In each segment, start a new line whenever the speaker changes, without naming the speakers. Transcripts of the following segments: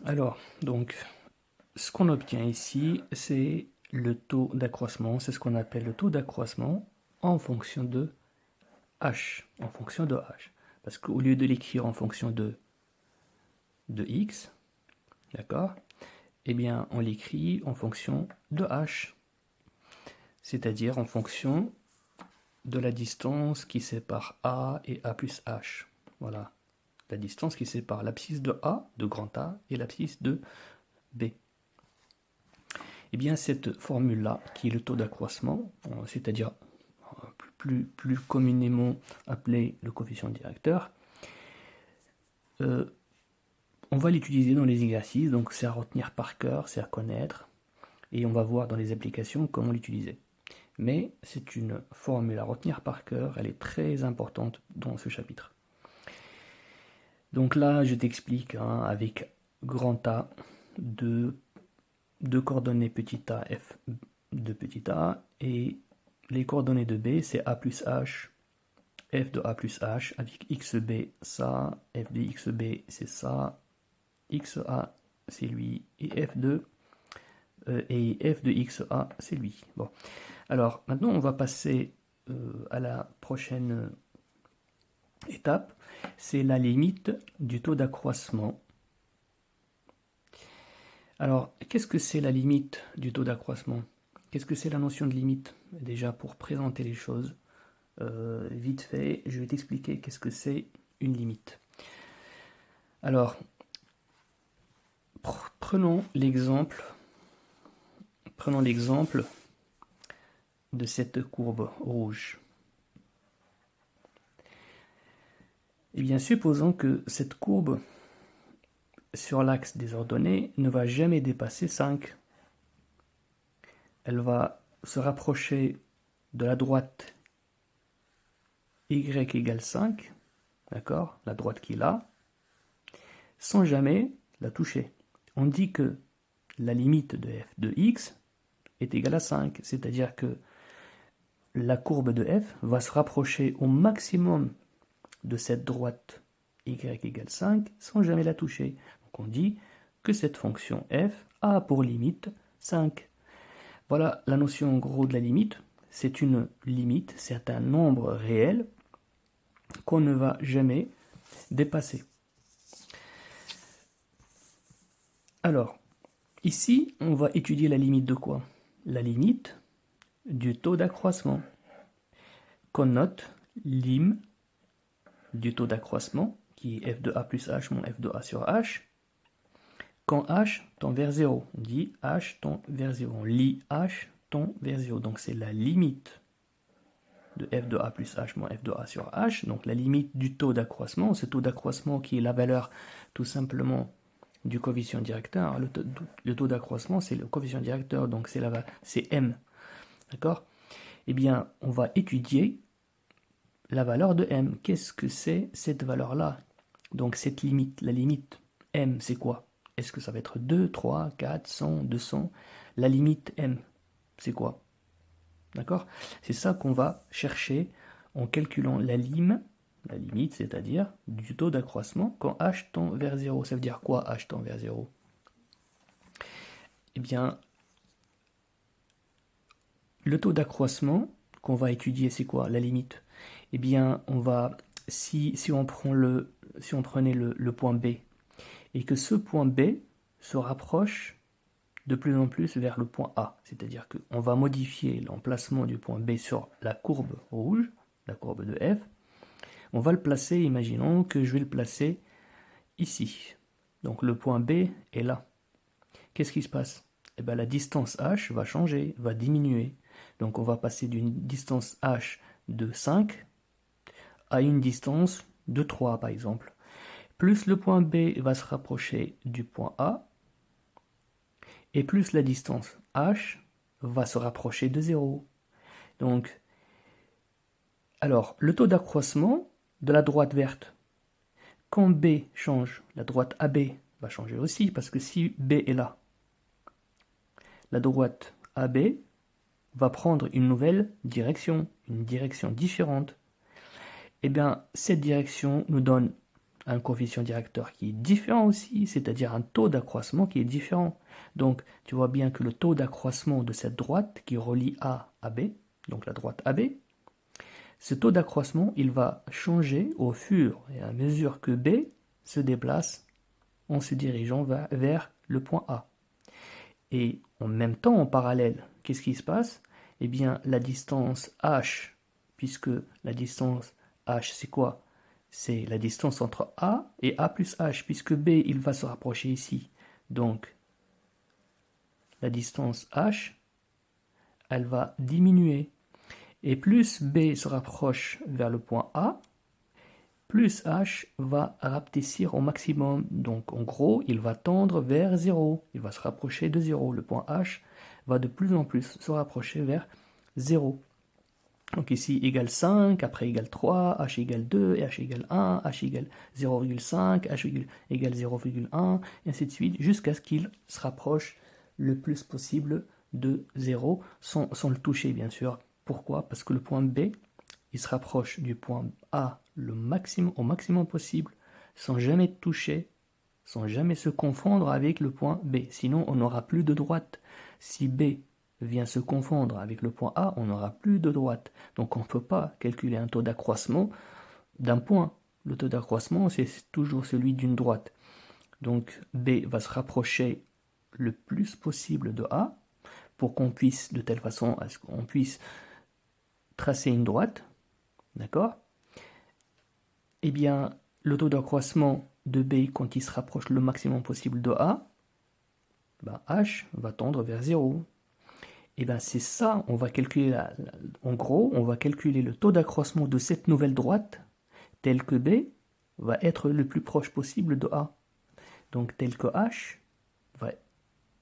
Alors, donc, ce qu'on obtient ici, c'est le taux d'accroissement. C'est ce qu'on appelle le taux d'accroissement en fonction de h. En fonction de h. Parce qu'au lieu de l'écrire en fonction de x, d'accord, eh bien, on l'écrit en fonction de h. C'est-à-dire en fonction de la distance qui sépare a et a plus h. Voilà. La distance qui sépare l'abscisse de A, de grand A, et l'abscisse de B. Eh bien, cette formule-là, qui est le taux d'accroissement, c'est-à-dire plus communément appelé le coefficient directeur, on va l'utiliser dans les exercices, donc c'est à retenir par cœur, c'est à connaître, et on va voir dans les applications comment l'utiliser. Mais c'est une formule à retenir par cœur, elle est très importante dans ce chapitre. Donc là, je t'explique avec grand A de coordonnées petit a, f de petit a, et les coordonnées de b, c'est a plus h, f de a plus h, avec xb, ça, f de xb, c'est ça, xa, c'est lui, et f de xa, c'est lui. Bon. Alors, maintenant, on va passer à la prochaine étape, c'est la limite du taux d'accroissement. Alors, qu'est-ce que c'est la limite du taux d'accroissement? Qu'est-ce que c'est la notion de limite? Déjà, pour présenter les choses, vite fait, je vais t'expliquer qu'est-ce que c'est une limite. Alors, prenons l'exemple de cette courbe rouge. Eh bien, supposons que cette courbe sur l'axe des ordonnées ne va jamais dépasser 5. Elle va se rapprocher de la droite y égale 5, d'accord, la droite qui est là, sans jamais la toucher. On dit que la limite de f de x est égale à 5, c'est-à-dire que la courbe de f va se rapprocher au maximum de cette droite y égale 5 sans jamais la toucher. Donc on dit que cette fonction f a pour limite 5. Voilà la notion en gros de la limite. C'est une limite, c'est un nombre réel qu'on ne va jamais dépasser. Alors, ici, on va étudier la limite de quoi? La limite du taux d'accroissement, qu'on note lim du taux d'accroissement, qui est f de a plus h moins f de a sur h, quand h tend vers 0. On dit h tend vers 0. On lit h tend vers 0. Donc c'est la limite de f de a plus h moins f de a sur h. Donc la limite du taux d'accroissement, ce taux d'accroissement qui est la valeur tout simplement du coefficient directeur. Le taux d'accroissement, c'est le coefficient directeur, donc c'est m. D'accord? Eh bien, on va étudier la valeur de m. Qu'est-ce que c'est cette valeur-là? Donc cette limite, la limite m, c'est quoi? Est-ce que ça va être 2, 3, 4, 100, 200? La limite m, c'est quoi? D'accord? C'est ça qu'on va chercher en calculant la limite, c'est-à-dire du taux d'accroissement quand h tend vers 0. Ça veut dire quoi h tend vers 0? Eh bien, le taux d'accroissement qu'on va étudier, c'est quoi? La limite. Eh bien, si on prenait le point B, et que ce point B se rapproche de plus en plus vers le point A, c'est-à-dire qu'on va modifier l'emplacement du point B sur la courbe rouge, la courbe de f, on va le placer, imaginons que je vais le placer ici. Donc le point B est là. Qu'est-ce qui se passe? Eh bien, la distance h va changer, va diminuer. Donc on va passer d'une distance h de 5 à une distance de 3 par exemple. Plus le point B va se rapprocher du point A, et plus la distance h va se rapprocher de 0. Donc, alors, le taux d'accroissement de la droite verte, quand B change, la droite AB va changer aussi, parce que si B est là, la droite AB va prendre une nouvelle direction, une direction différente. Eh bien, cette direction nous donne un coefficient directeur qui est différent aussi, c'est-à-dire un taux d'accroissement qui est différent. Donc, tu vois bien que le taux d'accroissement de cette droite qui relie A à B, donc la droite AB, ce taux d'accroissement, il va changer au fur et à mesure que B se déplace en se dirigeant vers le point A. Et en même temps, en parallèle, qu'est-ce qui se passe? Eh bien, la distance h, puisque la distance h, c'est quoi? C'est la distance entre A et A plus h, puisque B, il va se rapprocher ici. Donc, la distance h, elle va diminuer. Et plus B se rapproche vers le point A, plus h va rapetissir au maximum. Donc, en gros, il va tendre vers 0. Il va se rapprocher de 0. Le point h va de plus en plus se rapprocher vers 0. Donc ici, égale 5, après égale 3, h égale 2, et h égale 1, h égale 0,5, h égale 0,1, et ainsi de suite, jusqu'à ce qu'il se rapproche le plus possible de 0, sans le toucher, bien sûr. Pourquoi? Parce que le point B, il se rapproche du point A au maximum possible, sans jamais toucher, sans jamais se confondre avec le point B. Sinon, on n'aura plus de droite. Si B vient se confondre avec le point A, on n'aura plus de droite. Donc on ne peut pas calculer un taux d'accroissement d'un point. Le taux d'accroissement, c'est toujours celui d'une droite. Donc B va se rapprocher le plus possible de A pour qu'on puisse, de telle façon à ce qu'on puisse tracer une droite. D'accord? Eh bien, le taux d'accroissement de B quand il se rapproche le maximum possible de A, ben H va tendre vers 0. Et bien c'est ça, on va calculer, en gros, on va calculer le taux d'accroissement de cette nouvelle droite tel que B va être le plus proche possible de A. Donc tel que H va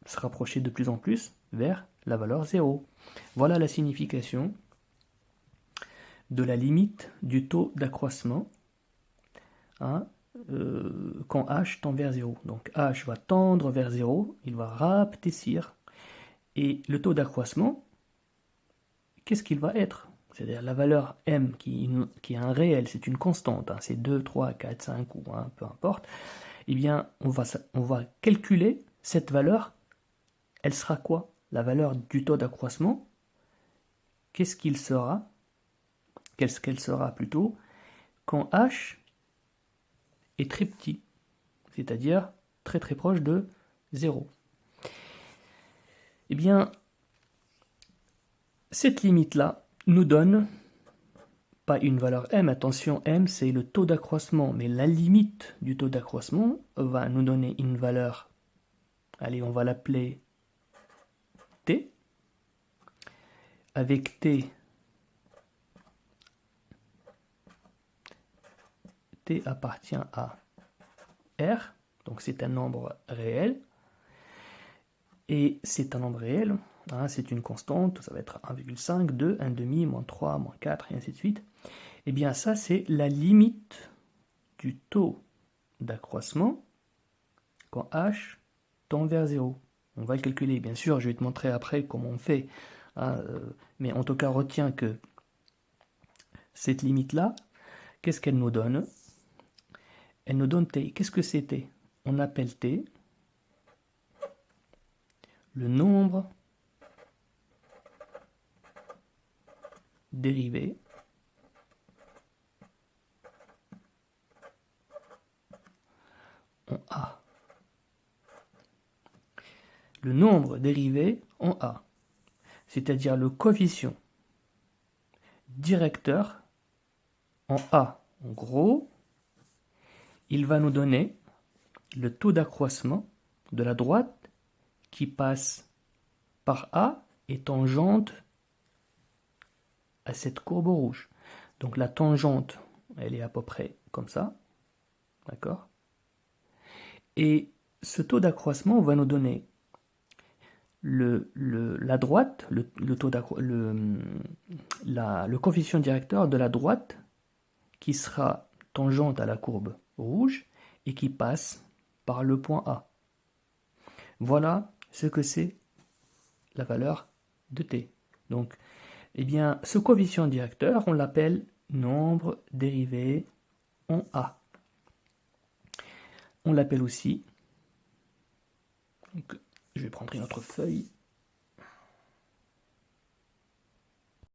se rapprocher de plus en plus vers la valeur 0. Voilà la signification de la limite du taux d'accroissement hein, quand H tend vers 0. Donc H va tendre vers 0, il va rapetissir. Et le taux d'accroissement, qu'est-ce qu'il va être? C'est-à-dire la valeur m qui est un réel, c'est une constante, hein, c'est 2, 3, 4, 5 ou 1, peu importe. Eh bien, on va calculer cette valeur. Elle sera quoi? La valeur du taux d'accroissement, qu'est-ce qu'il sera? Qu'est-ce qu'elle sera plutôt quand h est très petit, c'est-à-dire très très proche de 0. Eh bien, cette limite-là nous donne pas une valeur m, attention, m c'est le taux d'accroissement, mais la limite du taux d'accroissement va nous donner une valeur, allez, on va l'appeler t, avec t appartient à r, donc c'est un nombre réel, et c'est un nombre réel, hein, c'est une constante, ça va être 1,5, 2, 1,5, moins 3, moins 4, et ainsi de suite. Eh bien ça c'est la limite du taux d'accroissement quand h tend vers 0. On va le calculer, bien sûr, je vais te montrer après comment on fait, hein, mais en tout cas retiens que cette limite-là, qu'est-ce qu'elle nous donne? Elle nous donne t. Qu'est-ce que c'est t? On appelle t le nombre dérivé en A. Le nombre dérivé en A, c'est-à-dire le coefficient directeur en A. En gros, il va nous donner le taux d'accroissement de la droite qui passe par A et tangente à cette courbe rouge. Donc la tangente, elle est à peu près comme ça, d'accord? Et ce taux d'accroissement va nous donner la droite, le coefficient directeur de la droite qui sera tangente à la courbe rouge et qui passe par le point A. Voilà ce que c'est la valeur de t. Donc, eh bien, ce coefficient directeur, on l'appelle nombre dérivé en A. on l'appelle aussi, donc je vais prendre une autre feuille,